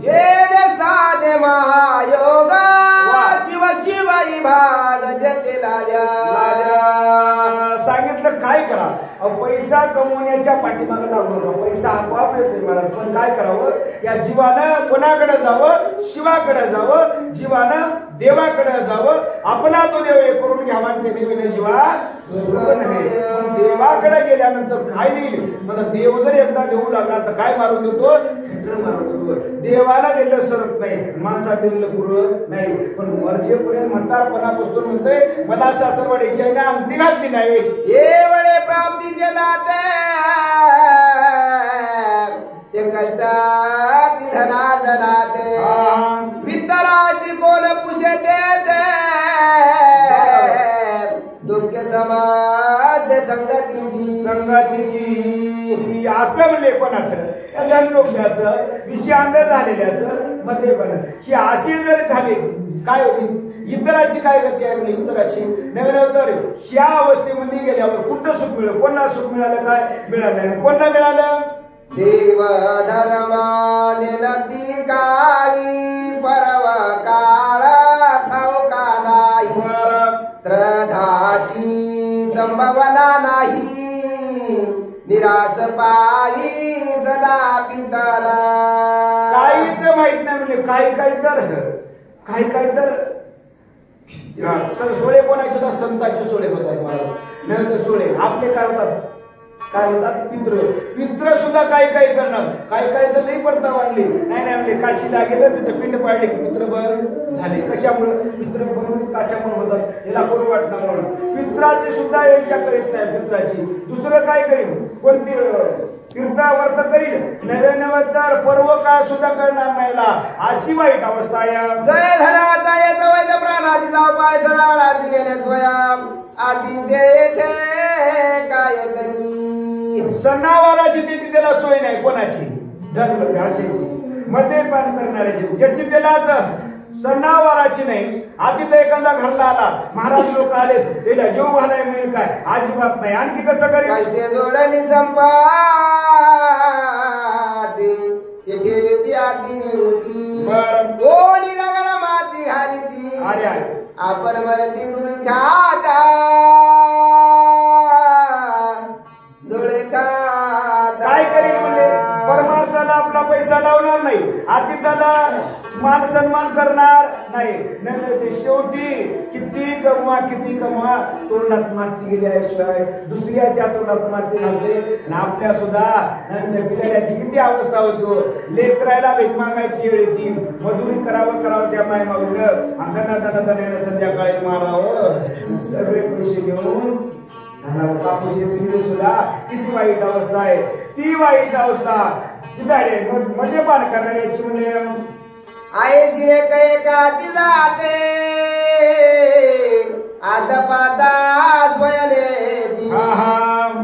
जेने साधे महायोगा शिव शिवाई भाग जते लाजा सांगितलं काय करा पैसा कमवण्याच्या पाठीमागे लागू नका पैसा आपोआप येतोय मला पण काय करावं या जीवानं कोणाकडे जावं शिवाकडे जावं जीवानं देवाकडे जावं आपला तो देव हे करून घ्यावा ते देवीने जीवा सुख नाही पण देवाकडे गेल्यानंतर काय देईल मला देव जर एकदा देऊ लागला तर काय मारून देतो खेटर मारून देतो देवाला दिलं सरत नाही माणसा दिलं पुरत नाही पण मर्जेपर्यंत म्हातारपणापासून म्हणतोय मला सासरवाडीची आहे ना अंगठी घातली नाही एवढे प्राप्तीचे नाते ते कष्टात धना जनाते वितराची कोण पुषे देते दुःख समाज संगतीची असं म्हणले कोणाचं धनलोक्याचं विषय अंदर झालेल्याचं मध्ये पण ही अशी जर झाली काय होती इतराची काय गती आहे म्हणजे इतराची नव्हे तर ह्या अवस्थेमध्ये गेल्यावर कुठं सुख मिळलं कोणाला सुख मिळालं काय मिळालं नाही कोणाला मिळालं देव धर्माने नदी काही परव काळा ठाऊका नाही श्रद्धाची संभावना नाही निराश पायी सदा पितर काहीच माहित नाही म्हणजे काही तर सोळे कोणाचे होतात? संतांचे सोळे होतात महाराज. नाही तर सोळे आपले काय होतात? काय होतात? पित्र सुद्धा काही करणार, काही तर नाही परता वाढली. नाही म्हणले काशीला गेलं तिथं पिंड पाडले की पित्र बंद झाले. कशामुळे? पित्र बंद कशामुळे होतात? याला करू वाटणार म्हणून पित्राची सुद्धा इच्छा करीत नाही. पित्राची दुसरं काय करीन? कोणती तीर्थावर्त करील नव्हे तर पर्व काळ सुद्धा करणार नाही. अशी वाईट अवस्था आहे. जय धनाचा याचा वैद्य प्राणाची जाव पाय सराळाची नेणे स्वयं आधी येथे काय करी. सणावाराची त्याची त्याला सोय नाही. कोणाची? धर्म अशाची मद्यपान करणाऱ्याची ज्याची त्यालाच सणावाराची नाही. आधी तर एखादा घरला आला महाराज लोक आले त्याला जीव घालाय मिळेल काय? अजिबात नाही. आणखी कसं करेल? जोडणी संपादी ठेवती आधी निवृत्ती कोणी रगडा माती घाली ती अरे आपण वरती दुळी खाता दुळे खाता. काय करेल म्हणजे? परमार्थाला आपला पैसा लावणार नाही. आधी त्याला मान सन्मान करणार नाही. नाही ते शेवटी किती कमवा तोंडात माती गेल्याशिवाय दुसऱ्याच्या तोंडात माती घालते. आणि आपल्या सुद्धा बिचाऱ्याची किती अवस्था होतो. लेकरायला भेट मागायची वेळ येते. मजुरी करावं त्या माय मागलं अंगणात संध्याकाळी मारावं सगळे पैसे घेऊन कापूस सुद्धा किती वाईट अवस्था आहे. ती वाईट अवस्था मद्यपान करणाऱ्याची म्हणजे आयशी एकाची जाते आता पाता स्वयले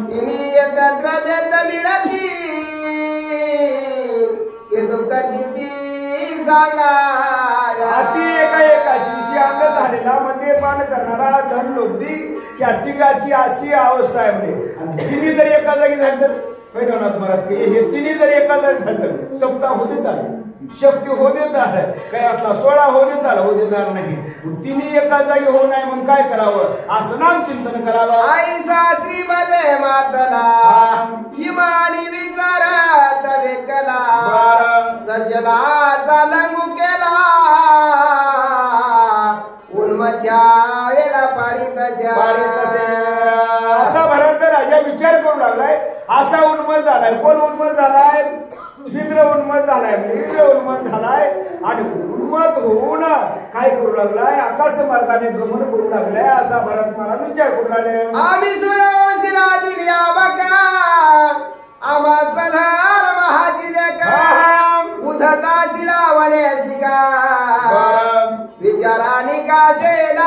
तिने एकत्र जेत मिळती हे दुःख किती सांगा. अशी एकाची विषय अंग झालेला मद्यपान करणारा धन लोकती या तिघाची अशी अवस्था आहे. म्हणजे आणि तिन्ही जर एका जागी झाली तर पैठवनाथ महाराज हे तिन्ही जर एका जागी झालं तर सप्ताह हो देतात, शक्ती हो देणार, काही आपला सोळा हो देणार नाही. तिन्ही एका जागी हो नाही मग काय करावं? असं नाम चिंतन करावं. आई सासरी मध्ये मातला इमानी विचारत वेकला सजला चालंगू केला उन्मच्या वेळा पाडी असा भरत राजा विचार करू लागलाय. असा उन्मत झालाय. कोण उन्मत झालाय? इंद्र उन्मत झालाय. इंद्र उन्मत झालाय आणि उन्मत होऊन काय करू लागलाय? आकाश मार्गाने गमन करू लागलाय. असा भरत महाराज विचार करू लागले. आम्ही सुरवंशी बघा आम्हा स्वधार महाची लेखा उधता शिलावणे शिका विचाराने का सेना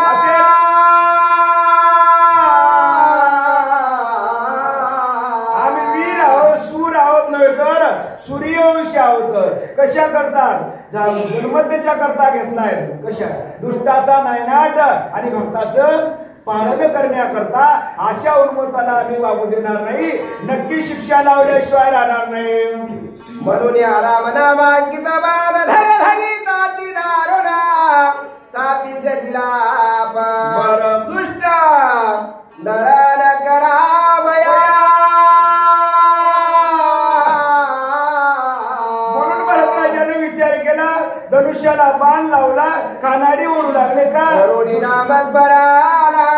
आम्ही वीर आहोत, सूर आहोत नव्हे तर सूर्यवंशी आहोत. कशा करतात? जन्मतेच्या करता घेतलाय. कशा? दुष्टाचा नायनाट आणि भक्ताचं पालन करण्याकरता. अशा उन्मताला आम्ही वागू देणार नाही. नक्की शिक्षा लावल्याशिवाय राहणार नाही. म्हणून या रामनामांकित बाल धगिता ती दारुणा चापी सजिला दुष्ट दळण करावया. म्हणून भरतराजाने विचार केला. धनुष्याला बाण लावला. कानाडी ओढू लागले का? करुणी नामच बराला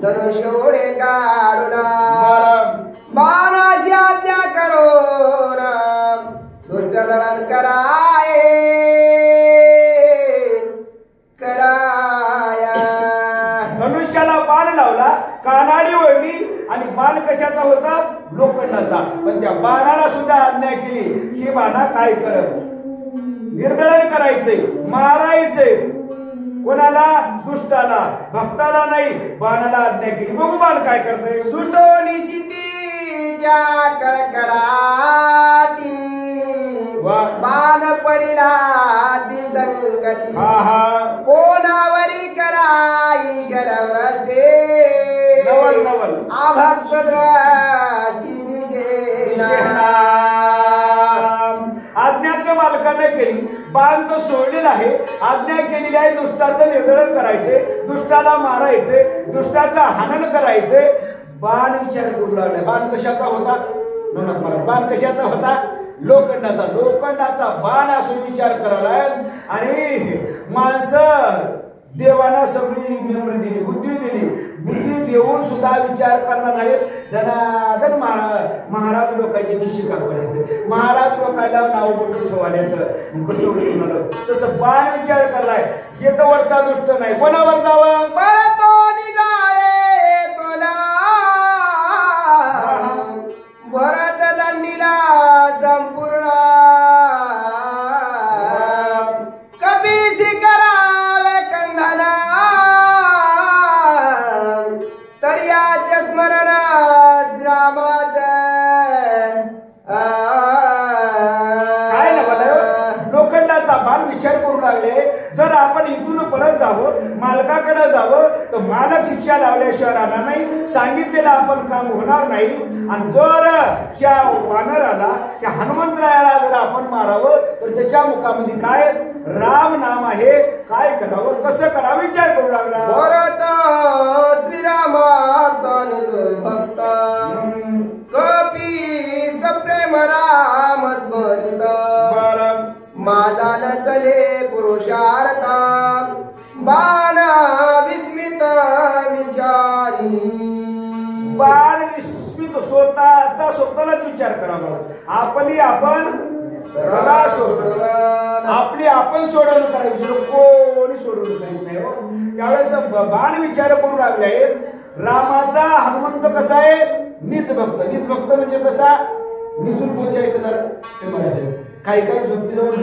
धनुष्य ओढे काढून बाणाशी आज्ञा करून दुष्ट दळण कराय धनुष्याला बाण लावला. कानाडी ओढली आणि बाण कशाचा होता? लोखंडाचा. पण त्या बाणाला सुद्धा आज्ञा केली ही बाणा काय करत? निर्दळण करायचंय, मारायचंय. कोणाला? दुष्टाला. भक्ताला नाही. बाणाला आज्ञा केली. बघू बाण काय करतय. सुटोनी शितीच्या कडकडाती बाण पडिला ती संकटी कोणावरी कराई शरवृष्टे आभक्त दृष्टी दिशेना. आज्ञा मालकाने केली. बाण तो सोडलेला आहे. आज्ञा केलेली आहे दुष्टाचं निर्दळण करायचे, दुष्टाला मारायचे, दुष्टाचा हनन करायचे. बाण विचार करू लागला. बाण कशाचा होता? बाण कशाचा होता? लोखंडाचा बाण असून विचार करायला आणि माणसं देवाला सगळी मेमरी दिली, बुद्धी देऊन सुद्धा विचार करणार झाले. धनाधन महाराज लोकांचे खिशी कापले, महाराज लोकांना नाव बोटून ठेवाले बसवलं. तसं बाण विचार करलाय. हे तर वरचा दुष्ट नाही, कोणावर जावं भरत दंडीला संपूर्ण कपीसी करावे कंधन तर्याचे स्मरण श्रीरामाच काय ना मला लोखंडाचा बाण विचार करू लागले. जर आपण इथून परत जावं, मालकाकडे जावं, तर मालक शिक्षा लावल्याशिवाय राहणार नाही, सांगितलेलं आपण काम होणार नाही. आणि जर ह्या वानराला, ह्या हनुमंतरायाला जर आपण मारावं तर त्याच्या मुखामध्ये काय राम नाम आहे, काय करावं, कसं करावं विचार करू लागला. भरत श्रीरामाचा भक्त कपी सप्रेम राम स्मरित माझा न चले पुरुषार्थ बाण विस्मित विचारी. बाण विस्मित स्वतःलाच विचार करावा. आपण सोडवणूक करायची, कोणी सोडवणूक करीत नाही. त्यावेळेस बाण विचार करू लागले. रामाचा हनुमंत कसा आहे, नीच भक्त म्हणजे कसा, निजून पोते ऐकणार ते म्हणाले. काही झोपी जाऊन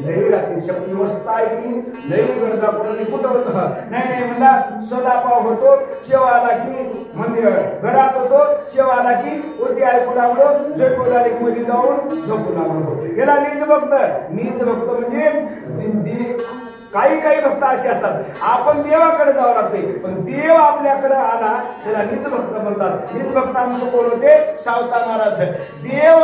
लई रात्री शक्ती व्यवस्था ऐकली, लई गर्दा करून कुठं होतं नाही म्हणला. सदापाव होतो, चेवा आला की म्हणजे घरात होतो, चेवा आला की ओटी ऐकू लागलो, झोपू लागली की मध्ये जाऊन झोपू लागलो. याला नीच भक्त म्हणजे काही भक्त असे असतात. आपण देवाकडे जावं लागते, पण देव आपल्याकडे आला त्याला नीच भक्त म्हणतात. नीच भक्त आमचं कोण होते, सावता महाराज. देव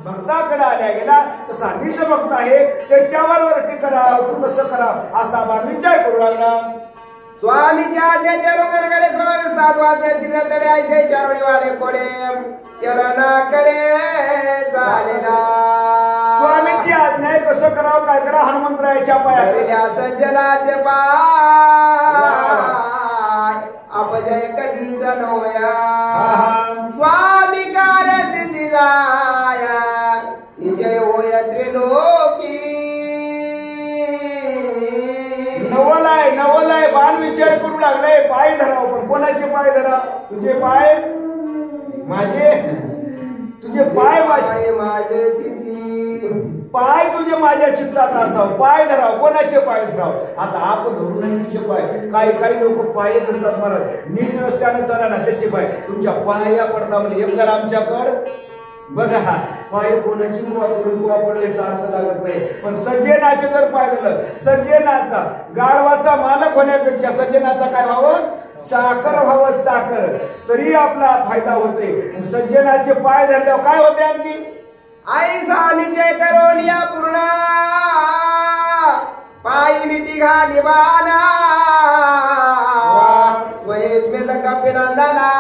भक्ताकडे आल्या गेला तसा नीच भक्त आहे, त्याच्यावर टीका करावं, तू कसं करावं असा बाण विचार करू लागला. स्वामीच्या आज्ञेच्या लोकांकडे स्वामी साधवाच्या श्रीनाथकडे ऐसे चारोळी वाडे कोडे चरणाकडे चालेला. स्वामीची आज्ञा आहे, कसं करावं, काय करावं, हनुमंतरायाच्या पाया सज्जनाचे पाय अपजय कधीच नव्या. स्वामी कार्य सिद्धी जाया विजय होय त्रिलोकी. नवलाय बाण विचार करू लागलाय. पाय धराव, पण कोणाचे पाय धरा, तुझे पाय माझे, तुझे पाय माझे चित्ती, पाय तुझे माझ्या चित्तात असावं. पाय धराव, कोणाचे पाय धराव. आता आपण धरू नाही तुझे पाय. काही लोक पाय धरतात महाराज, नीट रस्त्याने चला ना त्याचे पाय तुमच्या पाया पडता. म्हणजे एकदा आमच्याकडं बघा, पाय कोणाची कुवा पडल्याचा अर्थ लागत नाही. पण सज्जनाचे जर पाय धरलं, सज्जनाचा गाढवाचा मालक होण्यापेक्षा सज्जनाचा काय व्हावं, चाकर व्हावं, चाकर, तरी आपला फायदा होते. सज्जनाचे पाय धरल्यावर काय होते आणखी, आई सानीचे करोनिया पूर्ण पायी मिठी घाली बाणा स्वयस्मित कपिनंदना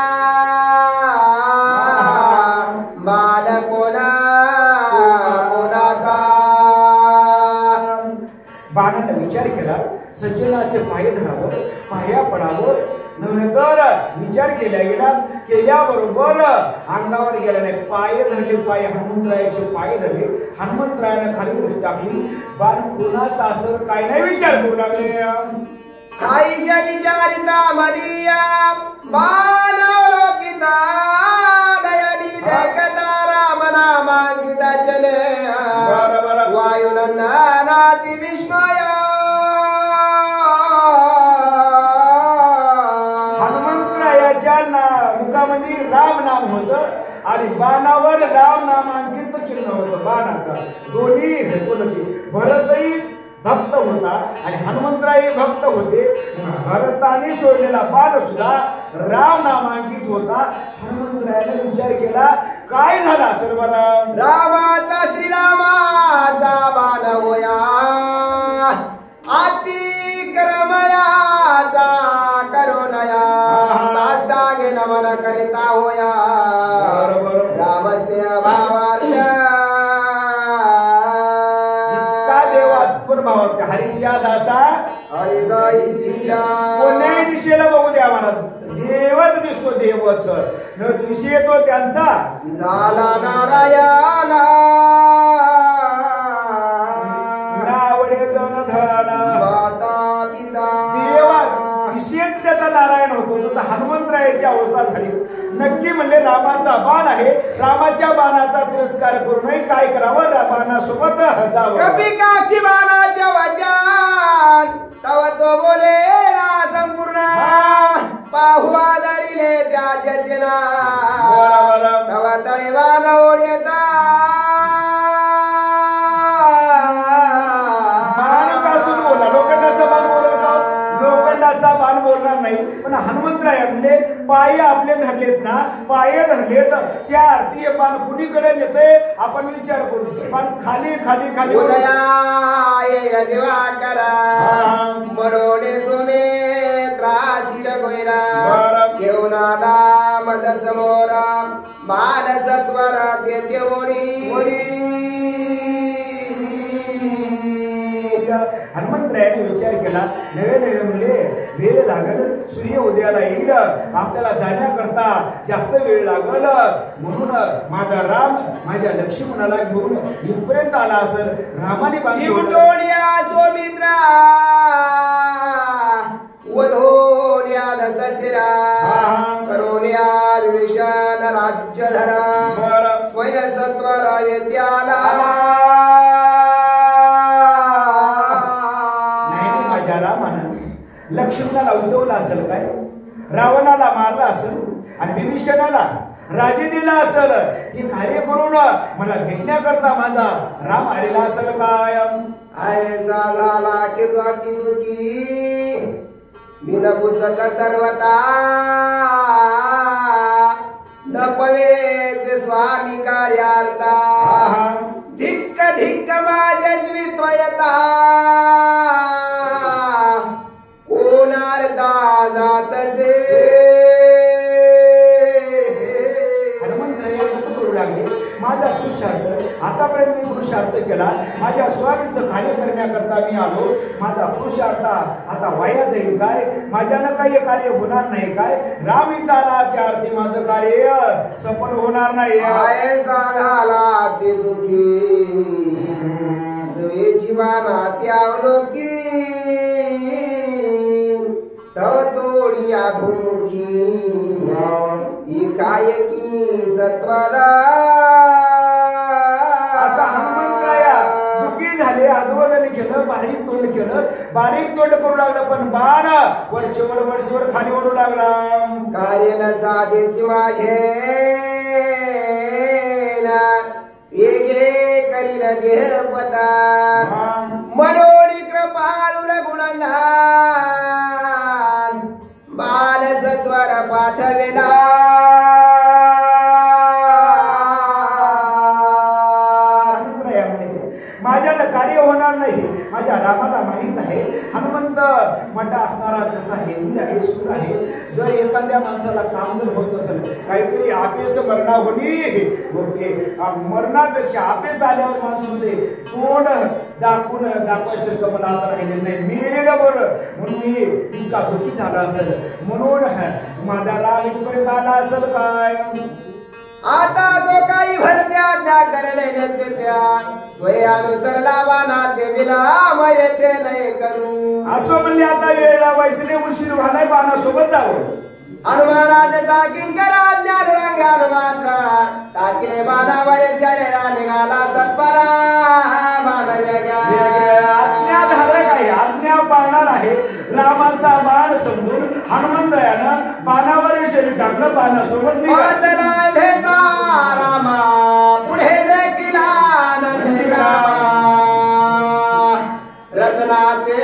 बाण कोणाचा. बाणाने विचार केला, सज्जनाचे पाय धरावं, पाया पडावं. नंतर विचार केल्याबरोबर अंगावर गेला नाही. पाय धरले, पाय हनुमंतरायाचे पाय धरले. हनुमंतरायाने खाली दृष्टी टाकली. बाण कोणाचा असं काय नाही विचार करू लागले. आईशा विचारिता मरिया बाणवलोकिता दयानी देखता राम नामांकिता चले वायुनंदनाति विस्मय. मुखामध्ये राम नाम होतं आणि बाणावर राम नामांकित चिन्ह होतं. बाणाचा दोन्ही भरतही भक्त होता आणि हनुमंतराय भक्त होते. भरताने सोडलेला बाण सुद्धा राम नामांकित होता. हनुमंतरायाने विचार केला, काय झाला सर्व रामाचा श्रीरामाचा बाण होया अतिक्रमयाचा करुणया साष्टांगे नमन करिता होया रामस्य भावार्थ दिशा कोण्याही दिशेला बघू द्या मला देवच दिसतो देवच न दिवशी येतो त्यांचा झाला नारायणा नावडे जन धन माता पिता देवा विषयच त्याचा नारायण होतो जसा हनुमंतरायाची अवस्था झाली नक्की म्हणले रामाचा बाण आहे रामाच्या बाणाचा तिरस्कार करू नये काय करावं बाणासोबत जावं कपी काशी बाणाच्या वचन तव तो बोले ना संपूर्ण पाहू आदरिले त्याचे चिना तव तळे बाण ओढेता माणूस असून बोला लोखंडाचा बाण बोलल का लोखंडाचा बाण बोलणार नाही पण हनुमंतराय म्हणले पाय आपले धरलेत ना पाय धरलेत त्या आरती बाण कुणीकडे नेते आपण विचार करू पण खाली खाली खाली उदया येईल देवा करा बरोडे सोमे त्रासिर गोयरा घेऊन आला मज समोर बाल सत्वर देते ओळी हनुमंतरायाने विचार केला नवे नवे म्हणले वेळ लागल सूर्य उदयाला येईल आपल्याला जाण्याकरता जास्त वेळ लागल म्हणून माझा राम माझ्या लक्ष्मणाला घेऊन इथपर्यंत आला असेल रामाने बांधूया सोमित्रा वधोन्या दशशिरा करोन्या विषण राज्यधरा स्वयसत्वरा विद्याला लक्ष्मणाला उडवलं असेल काय रावणाला मारला असेल आणि विभीषणाला राजे दिला असेल हे कार्य करून मला भेटण्याकरता माझा राम आलेला असेल काय ऐसा झाला की दुखी बिन पुस्तक सर्वता न पवेचे स्वामी कार्यार्था धिक्क धिक्क माझे द्वित्वयता जातसे हनुमंतराय करू लागले माझा पुरुषार्थ आतापर्यंत मी पुरुषार्थ केला माझ्या स्वामीचं कार्य करण्याकरता मी आलो माझा पुरुषार्थ आता वाया जाईल काय माझ्यानं काही कार्य होणार नाही काय राम इथं आला त्या अर्थी माझं कार्य सफल होणार नाही ऐसा झाला ते दुखी स्वेची बाणा त्यावलोकी तव तोडिया धोकी एकाएकी सत्वरा असा हनुमंतराया दुःखी झाले अधोदन केलं बारीक तोंड करू लागलं पण बाण वरचीवर खाली ओढू लागला कार्य न साधेची माझे एके करील देह पता मनोरी कृपाळुर गुणना बाल सत्वर पाठविला माझ्याला कार्य होणार नाही माझ्या रामाला माहित आहे हनुमंत मोठा असणारा कसा आहे वीर आहे सूर आहे जर एखाद्या माणसाला काम जर होत नसेल काहीतरी आपेस मरणा होणी मरणापेक्षा आपेस आल्यावर माणूस होते तोंड दाखवायसारखं मला आता राहिलेलं नाही मेलेलं बरं म्हणून मी इतका दुःखी झाला असेल म्हणून माझा राम इथपर्यंत आला असेल काय आता जो काही भरत्या त्या करण्याचे त्या स्वयानुसरला बाणा ते विलाम येते नाही करू असं म्हणले आता वेळ लावायचं नाही उशीर व्हायला बाणासोबत जावं हनुमानाचा किंकरा ज्ञान रंगाल मात्र टाकले बाणावर शरीरा निघाला सत्परा बाण आज्ञाधारक आहे आज्ञा पाळणार आहे रामाचा बाण समजून हनुमंतरायानं बाणावर शरीर टाकलं बाणासोबत निघाला रामा पुढे देखील रचना ते